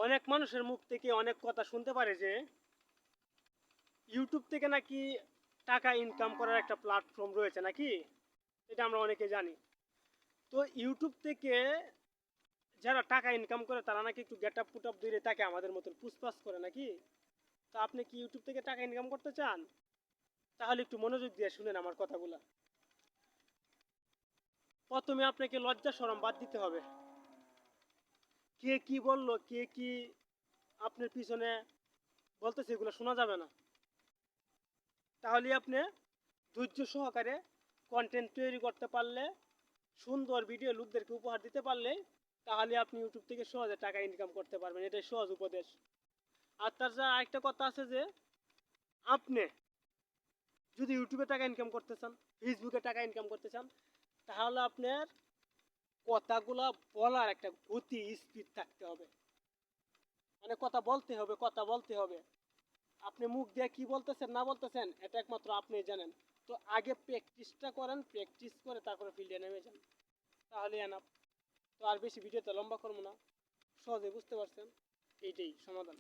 অনেক মানুষের মুখ থেকে অনেক কথা শুনতে পারে যে ইউটিউব থেকে নাকি টাকা ইনকাম করার একটা প্ল্যাটফর্ম রয়েছে নাকি, এটা আমরা অনেকে জানি। তো ইউটিউব থেকে যারা টাকা ইনকাম করে তারা নাকি একটু গেট আপ পুট আপ ধরে থাকে আমাদের মতন পুষপাস করে নাকি। তো আপনি কি ইউটিউব থেকে টাকা ইনকাম করতে চান? তাহলে একটু মনোযোগ দিয়ে শুনেন আমার কথাগুলো। প্রথমে আপনাকে লজ্জা শরম বাদ দিতে হবে। কে কি বললো, কে কি আপনার পিছনে বলতেছে, এগুলো শোনা যাবে না। তাহলে আপনি ধৈর্য সহকারে কন্টেন্ট তৈরি করতে পারলে, সুন্দর ভিডিও লোকদেরকে উপহার দিতে পারলে, তাহলে আপনি ইউটিউব থেকে সহজে টাকা ইনকাম করতে পারবেন। এটাই সহজ উপদেশ। আর তাছাড়া আরেকটা কথা আছে যে আপনি যদি ইউটিউবে টাকা ইনকাম করতে চান, ফেসবুকে টাকা ইনকাম করতে চান, তাহলে আপনার কথাগুলো বলার একটা গতি স্পিড থাকতে হবে। মানে কথা বলতে হবে, কথা বলতে হবে। আপনি মুখ দিয়ে কি বলতেছেন না বলতেছেন এটা একমাত্র আপনি জানেন। তো আগে প্র্যাকটিসটা করেন, প্র্যাকটিস করে তারপরে ফিল্ডে নেমে যান, তাহলে এনাফ। তো আর বেশি ভিডিওতে লম্বা করবো না, সহজে বুঝতে পারছেন। এইটাই সমাধান।